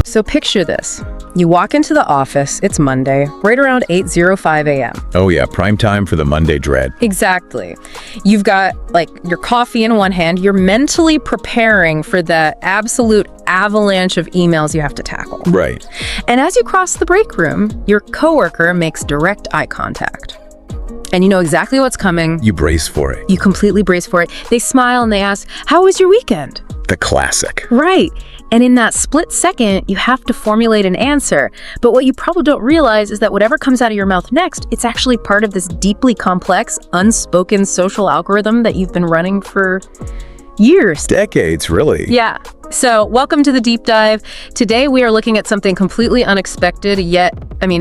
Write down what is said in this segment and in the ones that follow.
So picture this. You walk into the office, it's Monday, right around 8:05 a.m. Oh yeah, prime time for the Monday dread. Exactly. You've got like your coffee in one hand, you're mentally preparing for the absolute avalanche of emails you have to tackle. Right. And as you cross the break room, your coworker makes direct eye contact. And you know exactly what's coming. You brace for it. You completely brace for it. They smile and they ask, "How was your weekend?" The classic. Right. And in that split second, you have to formulate an answer. But what you probably don't realize is that whatever comes out of your mouth next, it's actually part of this deeply complex, unspoken social algorithm that you've been running for years. Decades, really. Yeah. So welcome to the deep dive. Today we are looking at something completely unexpected, yet,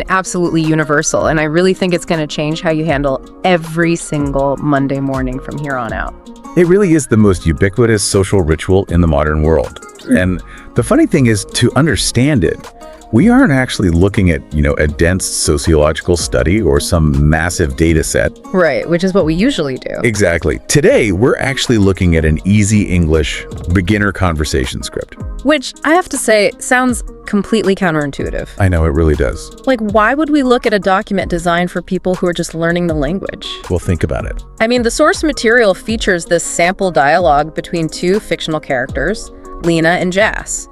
absolutely universal. And I really think it's going to change how you handle every single Monday morning from here on out. It really is the most ubiquitous social ritual in the modern world. And the funny thing is, to understand it, we aren't actually looking at, a dense sociological study or some massive data set. Right, which is what we usually do. Exactly. Today, we're actually looking at an easy English beginner conversation script. Which, I have to say, sounds completely counterintuitive. I know, it really does. Like, why would we look at a document designed for people who are just learning the language? Well, think about it. The source material features this sample dialogue between two fictional characters, Lena and Jas.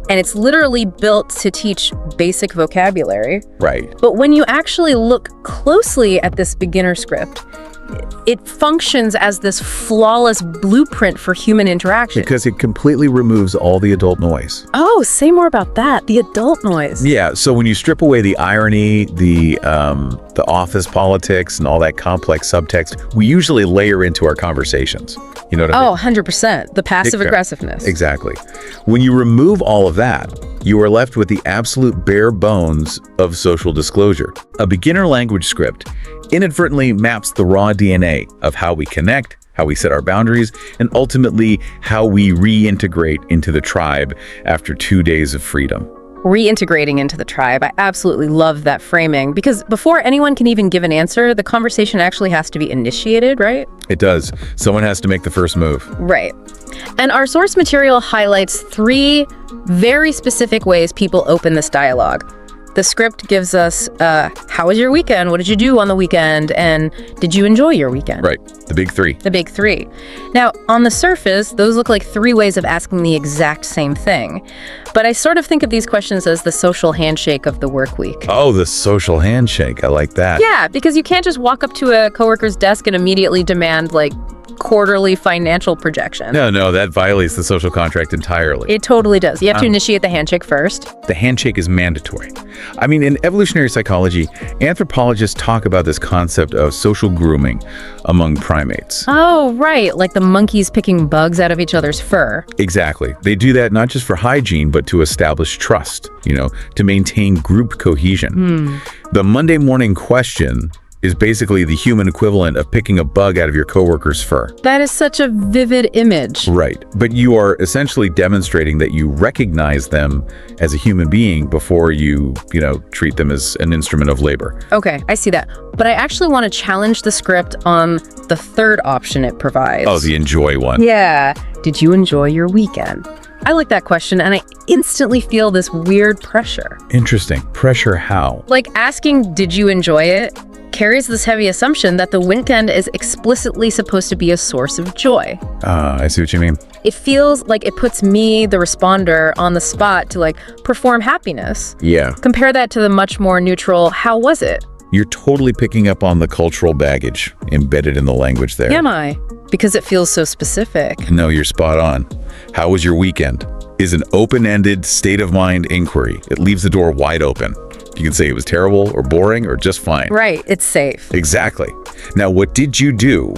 And it's literally built to teach basic vocabulary. Right. But when you actually look closely at this beginner script, it functions as this flawless blueprint for human interaction. Because it completely removes all the adult noise. Oh, say more about that, the adult noise. Yeah, so when you strip away the irony, the office politics, and all that complex subtext, we usually layer into our conversations. You know what I mean? Oh, 100%. The passive aggressiveness. Exactly. When you remove all of that, you are left with the absolute bare bones of social disclosure. A beginner language script inadvertently maps the raw DNA of how we connect, how we set our boundaries, and ultimately how we reintegrate into the tribe after 2 days of freedom. Reintegrating into the tribe. I absolutely love that framing, because before anyone can even give an answer, the conversation actually has to be initiated, right? It does. Someone has to make the first move. Right. And our source material highlights 3 very specific ways people open this dialogue. The script gives us, how was your weekend? What did you do on the weekend? And did you enjoy your weekend? Right. The big 3. The big 3. Now, on the surface, those look like 3 ways of asking the exact same thing. But I sort of think of these questions as the social handshake of the work week. Oh, the social handshake. I like that. Yeah, because you can't just walk up to a coworker's desk and immediately demand, quarterly financial projection. No, that violates the social contract entirely. It totally does. You have to initiate the handshake first. The handshake is mandatory. In evolutionary psychology, anthropologists talk about this concept of social grooming among primates. Oh, right. Like the monkeys picking bugs out of each other's fur. Exactly. They do that not just for hygiene, but to establish trust, to maintain group cohesion. The Monday morning question is basically the human equivalent of picking a bug out of your coworker's fur. That is such a vivid image. Right. But you are essentially demonstrating that you recognize them as a human being before you, treat them as an instrument of labor. Okay, I see that. But I actually want to challenge the script on the third option it provides. Oh, the enjoy one. Yeah. Did you enjoy your weekend? I like that question, and I instantly feel this weird pressure. Interesting. Pressure how? Like asking, did you enjoy it, carries this heavy assumption that the weekend is explicitly supposed to be a source of joy. I see what you mean. It feels like it puts me, the responder, on the spot to perform happiness. Yeah. Compare that to the much more neutral, how was it? You're totally picking up on the cultural baggage embedded in the language there. Am I? Because it feels so specific. No, you're spot on. How was your weekend? Is an open-ended, state-of-mind inquiry. It leaves the door wide open. You can say it was terrible or boring or just fine. Right, it's safe. Exactly. Now, what did you do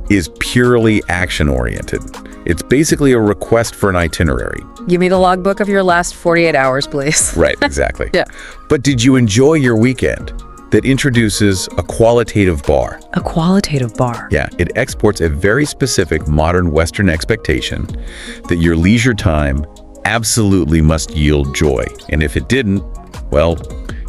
is purely action-oriented. It's basically a request for an itinerary. Give me the logbook of your last 48 hours, please. Right, exactly. Yeah. But did you enjoy your weekend? That introduces a qualitative bar. A qualitative bar. Yeah, it exports a very specific modern Western expectation that your leisure time absolutely must yield joy. And if it didn't, well,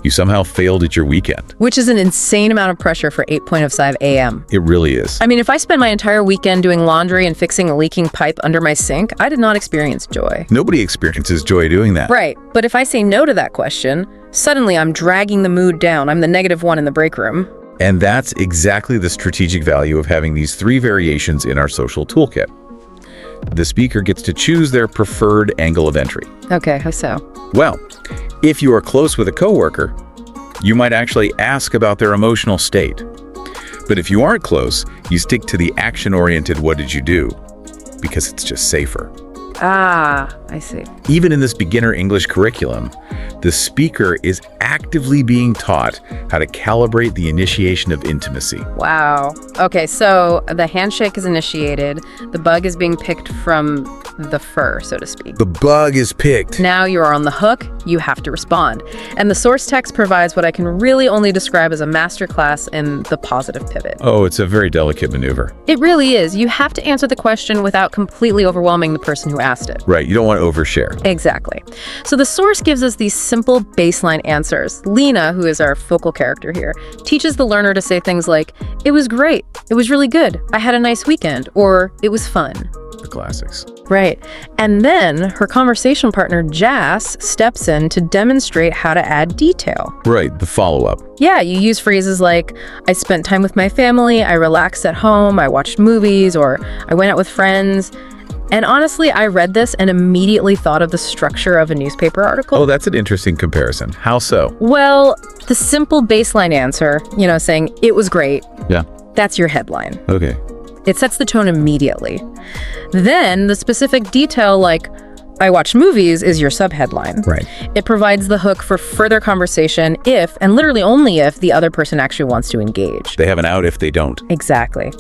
You somehow failed at your weekend. Which is an insane amount of pressure for 8:05 a.m. It really is. I mean, if I spent my entire weekend doing laundry and fixing a leaking pipe under my sink, I did not experience joy. Nobody experiences joy doing that. Right, but if I say no to that question, suddenly I'm dragging the mood down. I'm the negative one in the break room. And that's exactly the strategic value of having these 3 variations in our social toolkit. The speaker gets to choose their preferred angle of entry. Okay, how so? Well, if you are close with a coworker, you might actually ask about their emotional state. But if you aren't close, you stick to the action-oriented "what did you do?" because it's just safer. Ah, I see. Even in this beginner English curriculum, the speaker is actively being taught how to calibrate the initiation of intimacy. Wow. Okay, so the handshake is initiated. The bug is being picked from the fur, so to speak. The bug is picked. Now you are on the hook, you have to respond. And the source text provides what I can really only describe as a masterclass in the positive pivot. Oh, it's a very delicate maneuver. It really is. You have to answer the question without completely overwhelming the person who asked it. Right, you don't want to overshare. Exactly. So the source gives us these simple baseline answers. Lena, who is our focal character here, teaches the learner to say things like, "It was great," "It was really good," "I had a nice weekend," or "It was fun." The classics. Right. And then her conversation partner, Jas, steps in to demonstrate how to add detail. Right, the follow-up. Yeah, you use phrases like, "I spent time with my family," "I relaxed at home," "I watched movies," or "I went out with friends." And honestly, I read this and immediately thought of the structure of a newspaper article. Oh, that's an interesting comparison. How so? Well, the simple baseline answer, saying, "It was great," Yeah. that's your headline. Okay. It sets the tone immediately. Then the specific detail like, "I watched movies," is your subheadline. Right. It provides the hook for further conversation if, and literally only if, the other person actually wants to engage. They have an out if they don't. Exactly.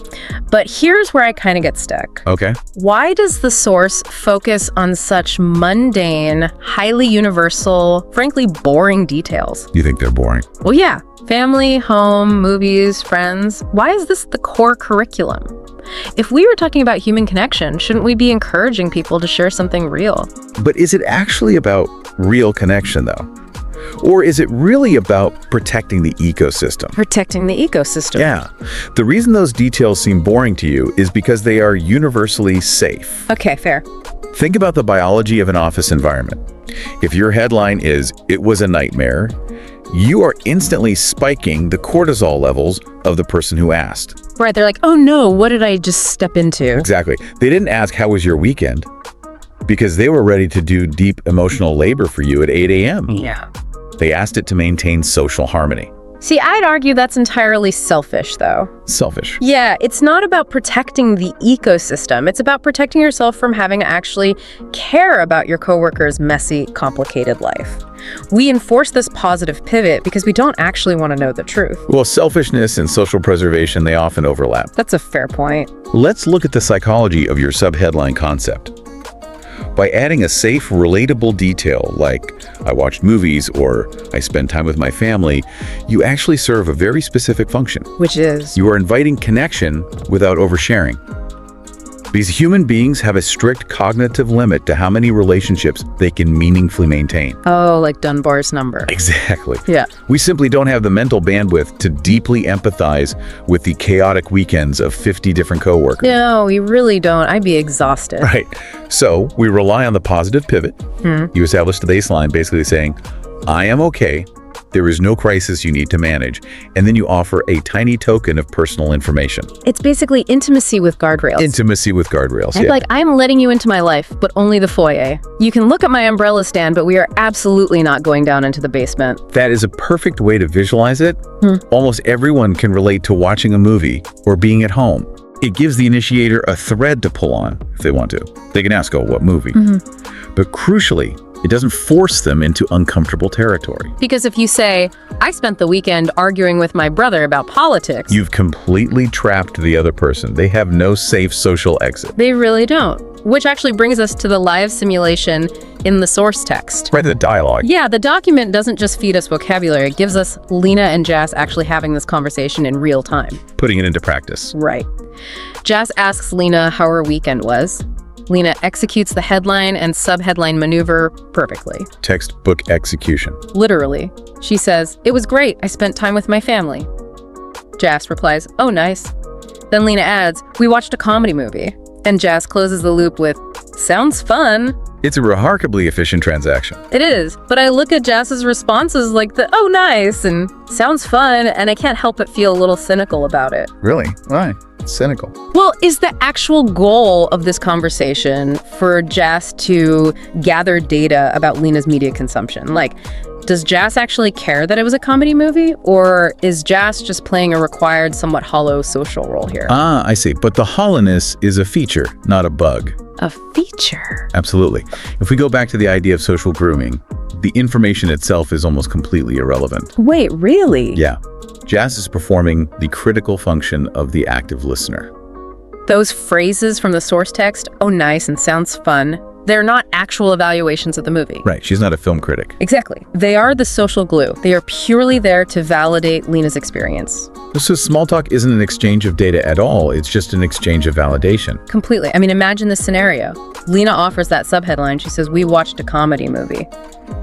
But here's where I kind of get stuck. Okay. Why does the source focus on such mundane, highly universal, frankly boring details? You think they're boring? Well, yeah. Family, home, movies, friends. Why is this the core curriculum? If we were talking about human connection, shouldn't we be encouraging people to share something real? But is it actually about real connection, though? Or is it really about protecting the ecosystem? Protecting the ecosystem. Yeah. The reason those details seem boring to you is because they are universally safe. Okay, fair. Think about the biology of an office environment. If your headline is, "It was a nightmare," you are instantly spiking the cortisol levels of the person who asked. Right, they're like, "Oh no, what did I just step into?" Exactly. They didn't ask, "How was your weekend?" because they were ready to do deep emotional labor for you at 8 a.m. Yeah. They asked it to maintain social harmony. See, I'd argue that's entirely selfish, though. Selfish. Yeah, it's not about protecting the ecosystem. It's about protecting yourself from having to actually care about your coworker's messy, complicated life. We enforce this positive pivot because we don't actually want to know the truth. Well, selfishness and social preservation, they often overlap. That's a fair point. Let's look at the psychology of your subheadline concept. By adding a safe, relatable detail like, "I watched movies," or "I spend time with my family," you actually serve a very specific function. Which is? You are inviting connection without oversharing. Because human beings have a strict cognitive limit to how many relationships they can meaningfully maintain. Oh, like Dunbar's number. Exactly. Yeah. We simply don't have the mental bandwidth to deeply empathize with the chaotic weekends of 50 different coworkers. No, we really don't. I'd be exhausted. Right. So we rely on the positive pivot. You establish the baseline basically saying, "I am okay. There is no crisis you need to manage." And then you offer a tiny token of personal information. It's basically intimacy with guardrails. Intimacy with guardrails. I'd be like, "I'm letting you into my life, but only the foyer. You can look at my umbrella stand, but we are absolutely not going down into the basement." That is a perfect way to visualize it. Almost everyone can relate to watching a movie or being at home. It gives the initiator a thread to pull on if they want to. They can ask, "Oh, what movie?" But crucially, it doesn't force them into uncomfortable territory. Because if you say, "I spent the weekend arguing with my brother about politics," You've completely trapped the other person. They have no safe social exit. they really don't. Which actually brings us to the live simulation in the source text. Right, the dialogue. Yeah, the document doesn't just feed us vocabulary, it gives us Lena and Jas actually having this conversation in real time. Putting it into practice. Right. Jas asks Lena how her weekend was. Lena executes the headline and subheadline maneuver perfectly. Textbook execution. Literally. She says, "It was great. I spent time with my family." Jas replies, "Oh, nice." Then Lena adds, "We watched a comedy movie." And Jas closes the loop with, "Sounds fun." It's a remarkably efficient transaction. It is, but I look at Jas's responses like the, "Oh, nice," and "sounds fun," and I can't help but feel a little cynical about it. Really? Why? It's cynical. Well, is the actual goal of this conversation for Jas to gather data about Lena's media consumption? Like, does Jas actually care that it was a comedy movie? Or is Jas just playing a required, somewhat hollow social role here? Ah, I see. But the hollowness is a feature, not a bug. A feature? Absolutely. If we go back to the idea of social grooming, the information itself is almost completely irrelevant. Wait, really? Yeah. Jas is performing the critical function of the active listener. Those phrases from the source text, "Oh, nice," and "sounds fun," they're not actual evaluations of the movie. Right. She's not a film critic. Exactly. They are the social glue. They are purely there to validate Lena's experience. So small talk isn't an exchange of data at all. It's just an exchange of validation. Completely. I mean, imagine this scenario. Lena offers that subheadline. She says, "We watched a comedy movie."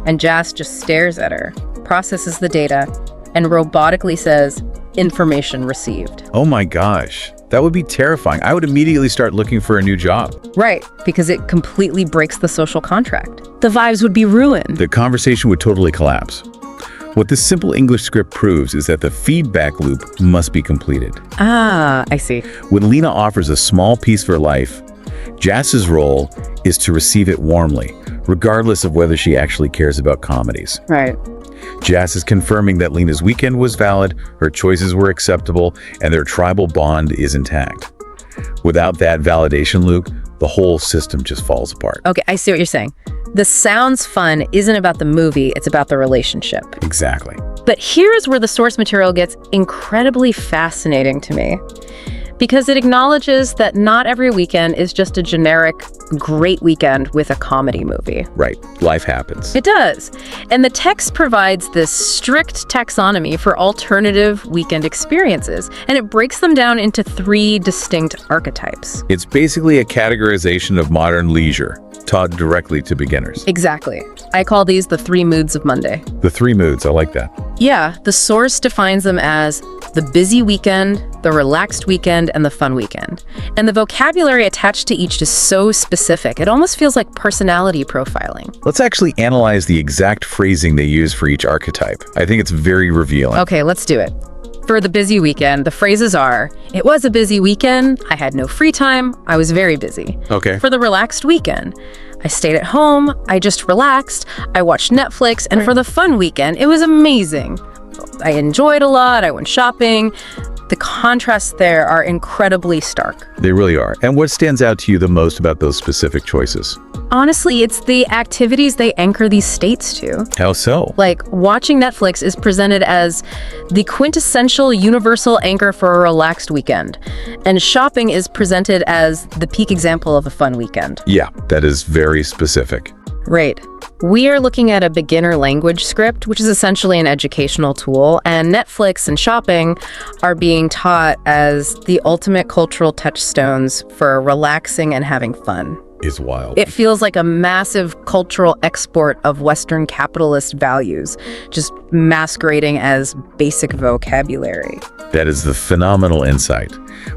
And Jas just stares at her, processes the data, and robotically says, "Information received." Oh my gosh. That would be terrifying. I would immediately start looking for a new job. Right, because it completely breaks the social contract. The vibes would be ruined. The conversation would totally collapse. What this simple English script proves is that the feedback loop must be completed. Ah, I see. When Lena offers a small piece of her life, Jas's role is to receive it warmly, regardless of whether she actually cares about comedies. Right. Jas is confirming that Lena's weekend was valid, her choices were acceptable, and their tribal bond is intact. Without that validation loop, the whole system just falls apart. Okay, I see what you're saying. The sounds fun isn't about the movie, it's about the relationship. Exactly. But here's where the source material gets incredibly fascinating to me. Because it acknowledges that not every weekend is just a generic, great weekend with a comedy movie. Right. Life happens. It does. And the text provides this strict taxonomy for alternative weekend experiences, and it breaks them down into 3 distinct archetypes. It's basically a categorization of modern leisure, taught directly to beginners. Exactly. I call these the 3 moods of Monday. The 3 moods, I like that. Yeah, the source defines them as the busy weekend, the relaxed weekend, and the fun weekend. And the vocabulary attached to each is so specific, it almost feels like personality profiling. Let's actually analyze the exact phrasing they use for each archetype. I think it's very revealing. Okay, let's do it. For the busy weekend, the phrases are, "It was a busy weekend, I had no free time, I was very busy." Okay. For the relaxed weekend, "I stayed at home, I just relaxed, I watched Netflix," and for the fun weekend, "It was amazing. I enjoyed a lot, I went shopping." The contrasts there are incredibly stark. They really are. And what stands out to you the most about those specific choices? Honestly, it's the activities they anchor these states to. How so? Like, watching Netflix is presented as the quintessential universal anchor for a relaxed weekend, and shopping is presented as the peak example of a fun weekend. Yeah, that is very specific. Right. We are looking at a beginner language script, which is essentially an educational tool, and Netflix and shopping are being taught as the ultimate cultural touchstones for relaxing and having fun. Is wild. It feels like a massive cultural export of Western capitalist values, just masquerading as basic vocabulary. That is the phenomenal insight.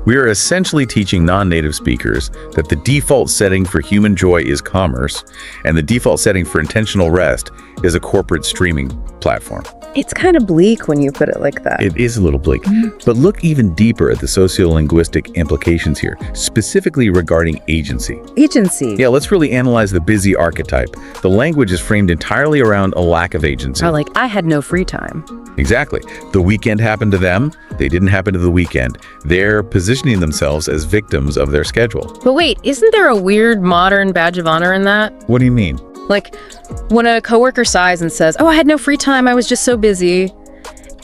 We are essentially teaching non-native speakers that the default setting for human joy is commerce, and the default setting for intentional rest is a corporate streaming platform. It's kind of bleak when you put it like that. It is a little bleak. But look even deeper at the sociolinguistic implications here, specifically regarding agency. Agency. Yeah, let's really analyze the busy archetype. The language is framed entirely around a lack of agency. Or like, "I had no free time." Exactly. The weekend happened to them. They didn't happen to the weekend. They're positioning themselves as victims of their schedule. But wait, isn't there a weird modern badge of honor in that? What do you mean? Like, when a coworker sighs and says, "Oh, I had no free time, I was just so busy,"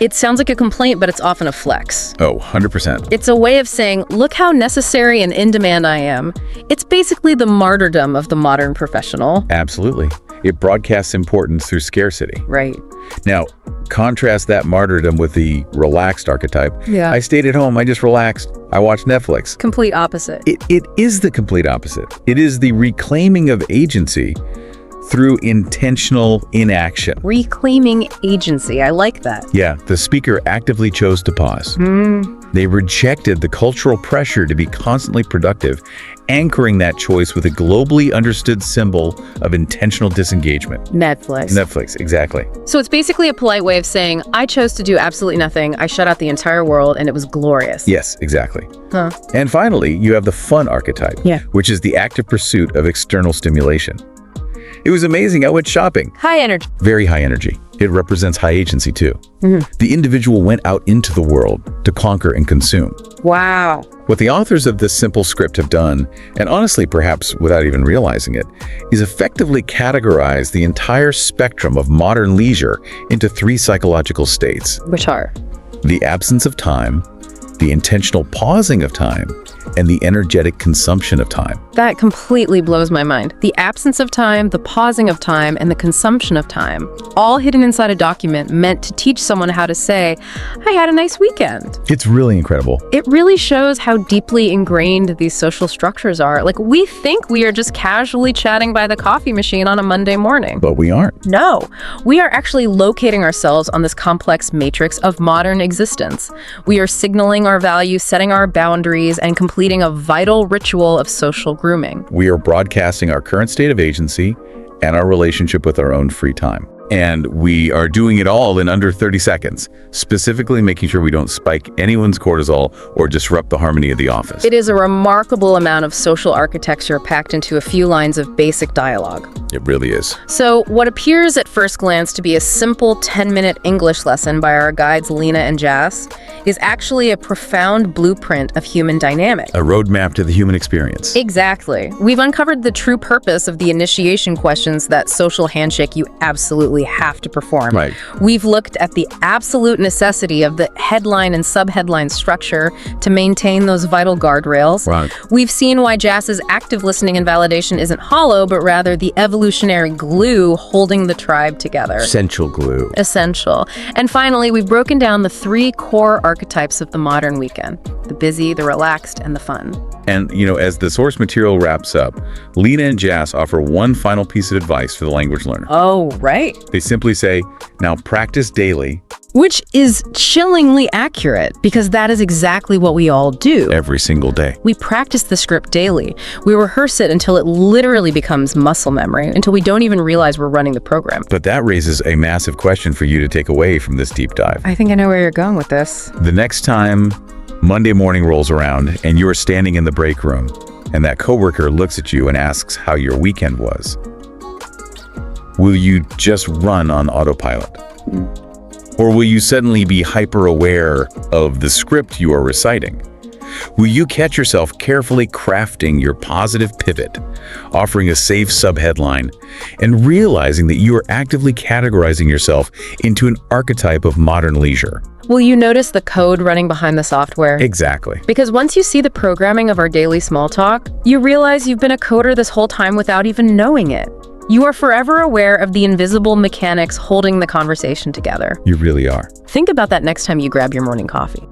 it sounds like a complaint, but it's often a flex. Oh, 100%. It's a way of saying, "Look how necessary and in demand I am." It's basically the martyrdom of the modern professional. Absolutely. It broadcasts importance through scarcity. Right. Now, contrast that martyrdom with the relaxed archetype. Yeah. I stayed at home, I just relaxed, I watched Netflix. Complete opposite. It is the complete opposite. It is the reclaiming of agency through intentional inaction. Reclaiming agency. I like that. Yeah, the speaker actively chose to pause. They rejected the cultural pressure to be constantly productive, anchoring that choice with a globally understood symbol of intentional disengagement. Netflix. Netflix, exactly. So it's basically a polite way of saying, I chose to do absolutely nothing. I shut out the entire world and it was glorious. Yes, exactly. Huh. And finally, you have the fun archetype, Yeah. which is the active pursuit of external stimulation. It was amazing. I went shopping. High energy. Very high energy. It represents high agency too. The individual went out into the world to conquer and consume. Wow. What the authors of this simple script have done, and honestly perhaps without even realizing it, is effectively categorize the entire spectrum of modern leisure into 3 psychological states: Which are? the absence of time, the intentional pausing of time, and the energetic consumption of time. That completely blows my mind. The absence of time, the pausing of time, and the consumption of time, all hidden inside a document meant to teach someone how to say, I had a nice weekend. It's really incredible. It really shows how deeply ingrained these social structures are. Like, we think we are just casually chatting by the coffee machine on a Monday morning. But we aren't. No, we are actually locating ourselves on this complex matrix of modern existence. We are signaling our values, setting our boundaries, and completing a vital ritual of social grooming. We are broadcasting our current state of agency and our relationship with our own free time. And we are doing it all in under 30 seconds, specifically making sure we don't spike anyone's cortisol or disrupt the harmony of the office. It is a remarkable amount of social architecture packed into a few lines of basic dialogue. It really is. So, what appears at first glance to be a simple 10-minute English lesson by our guides Lena and Jas is actually a profound blueprint of human dynamic. A roadmap to the human experience. Exactly. We've uncovered the true purpose of the initiation questions, that social handshake you absolutely have to perform. Right. We've looked at the absolute necessity of the headline and subheadline structure to maintain those vital guardrails. Right. We've seen why Jas's active listening and validation isn't hollow, but rather the evolutionary glue holding the tribe together. Essential glue. Essential. And finally, we've broken down the 3 core archetypes of the modern weekend: the busy, the relaxed, and the fun. And, as the source material wraps up, Lena and Jas offer one final piece of advice for the language learner. Oh, right. They simply say, now practice daily. Which is chillingly accurate, because that is exactly what we all do. Every single day. We practice the script daily. We rehearse it until it literally becomes muscle memory, until we don't even realize we're running the program. But that raises a massive question for you to take away from this deep dive. I think I know where you're going with this. The next time Monday morning rolls around and you are standing in the break room and that coworker looks at you and asks how your weekend was, will you just run on autopilot? Or will you suddenly be hyper-aware of the script you are reciting? Will you catch yourself carefully crafting your positive pivot, offering a safe subheadline, and realizing that you are actively categorizing yourself into an archetype of modern leisure? Will you notice the code running behind the software? Exactly. Because once you see the programming of our daily small talk, you realize you've been a coder this whole time without even knowing it. You are forever aware of the invisible mechanics holding the conversation together. You really are. Think about that next time you grab your morning coffee.